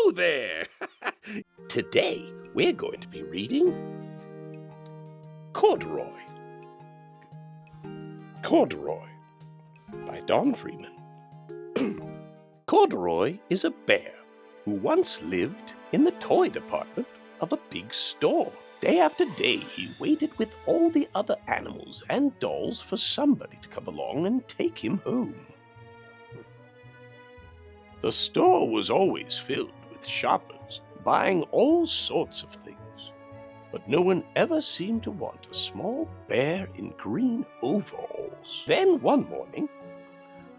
hello there! Today, we're going to be reading Corduroy. Corduroy by Don Freeman. Corduroy is a bear who once lived in the toy department of a big store. Day after day, he waited with all the other animals and dolls for somebody to come along and take him home. The store was always filled with shoppers buying all sorts of things, but no one ever seemed to want a small bear in green overalls. Then one morning,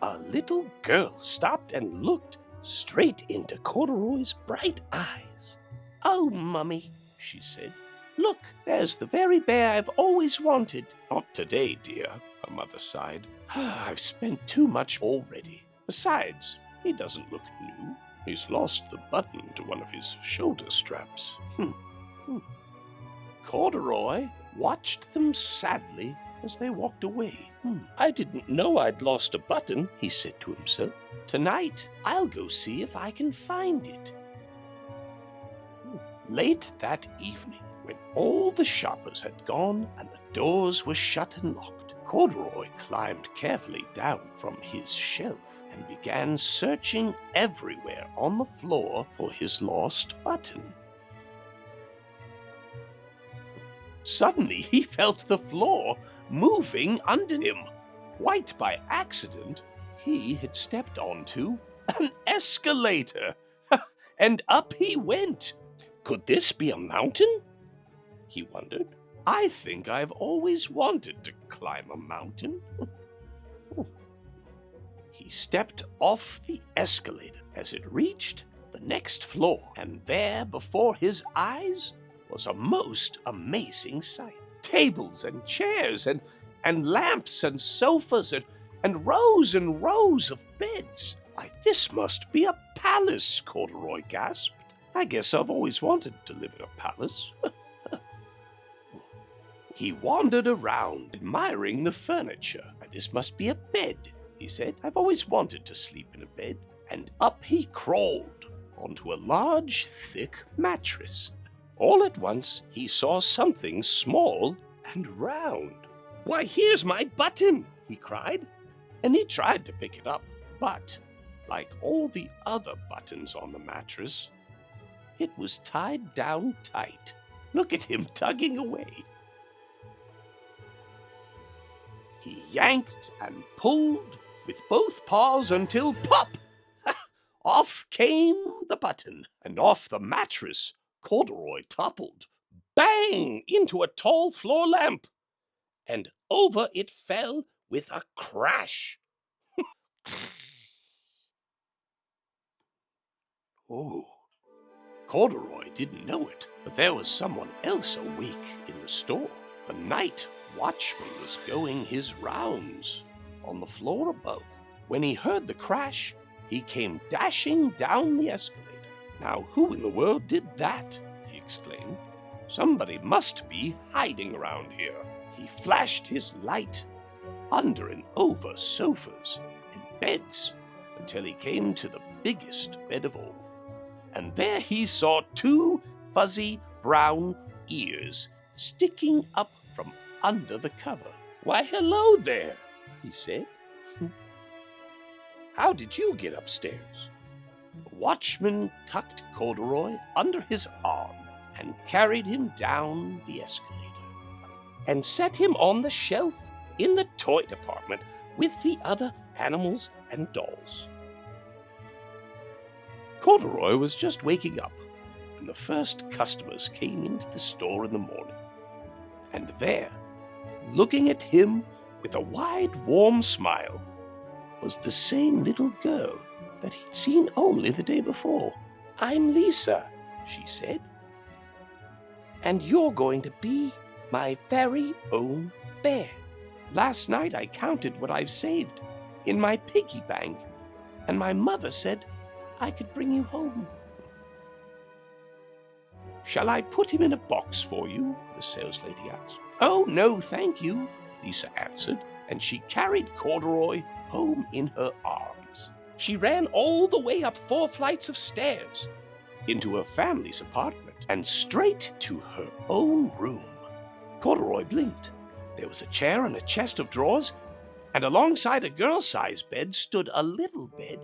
a little girl stopped and looked straight into Corduroy's bright eyes. "Oh, Mummy," she said, "look, there's the very bear I've always wanted." "Not today, dear," her mother sighed. "I've spent too much already. Besides, he doesn't look new. He's lost the button to one of his shoulder straps." Corduroy watched them sadly as they walked away. "I didn't know I'd lost a button," he said to himself. "Tonight, I'll go see if I can find it." Late that evening, when all the shoppers had gone and the doors were shut and locked, Corduroy climbed carefully down from his shelf and began searching everywhere on the floor for his lost button. Suddenly, he felt the floor moving under him. Quite by accident, he had stepped onto an escalator, and up he went. Could this be a mountain? He wondered. I think I've always wanted to climb a mountain. He stepped off the escalator as it reached the next floor, and there before his eyes was a most amazing sight. Tables and chairs and lamps and sofas and rows of beds. "Why, this must be a palace," Corduroy gasped. "I guess I've always wanted to live in a palace." He wandered around, admiring the furniture. "This must be a bed," he said. "I've always wanted to sleep in a bed." And up he crawled onto a large, thick mattress. All at once, he saw something small and round. "Why, here's my button!" he cried. And he tried to pick it up, but, like all the other buttons on the mattress, it was tied down tight. Look at him tugging away. He yanked and pulled with both paws until pop! Off came the button, and off the mattress Corduroy toppled, bang, into a tall floor lamp, and over it fell with a crash. Oh, Corduroy didn't know it, but there was someone else awake in the store. The night watchman was going his rounds on the floor above. When he heard the crash, he came dashing down the escalator. "Now, who in the world did that?" he exclaimed. "Somebody must be hiding around here." He flashed his light under and over sofas and beds until he came to the biggest bed of all. And there he saw two fuzzy brown ears sticking up from under the cover. "Why, hello there," he said. "How did you get upstairs?" The watchman tucked Corduroy under his arm and carried him down the escalator and set him on the shelf in the toy department with the other animals and dolls. Corduroy was just waking up when the first customers came into the store in the morning. And there, looking at him with a wide, warm smile, was the same little girl that he'd seen only the day before. "I'm Lisa," she said, "and you're going to be my very own bear. Last night I counted what I've saved in my piggy bank, and my mother said I could bring you home." "Shall I put him in a box for you?" the saleslady asked. "Oh, no, thank you," Lisa answered, and she carried Corduroy home in her arms. She ran all the way up 4 flights of stairs, into her family's apartment and straight to her own room. Corduroy blinked. There was a chair and a chest of drawers, and alongside a girl-sized bed stood a little bed,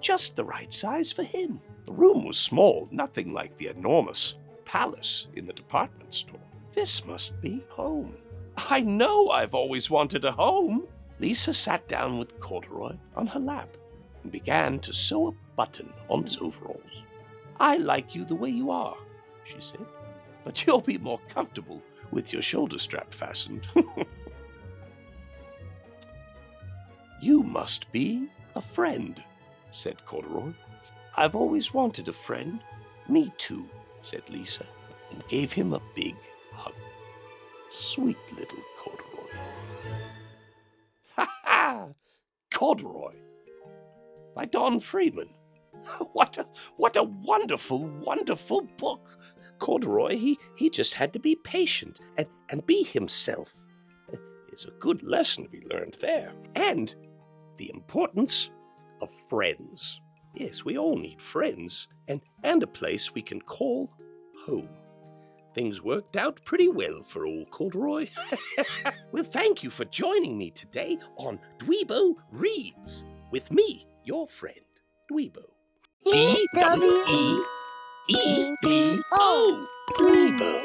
just the right size for him. The room was small, nothing like the enormous palace in the department store. This must be home. I know I've always wanted a home. Lisa sat down with Corduroy on her lap and began to sew a button on his overalls. I like you the way you are, she said, but you'll be more comfortable with your shoulder strap fastened. You must be a friend, said Corduroy. I've always wanted a friend. Me too, said Lisa, and gave him a big hug. Sweet little Corduroy. Ha ha! Corduroy by Don Freeman. What a wonderful, wonderful book. Corduroy, he just had to be patient and be himself. There's a good lesson to be learned there. And the importance of friends. Yes, we all need friends and a place we can call home. Things worked out pretty well for old Corduroy. Well, thank you for joining me today on Dweebo Reads with me, your friend, Dweebo. D-W-E-E-B-O. Dweebo.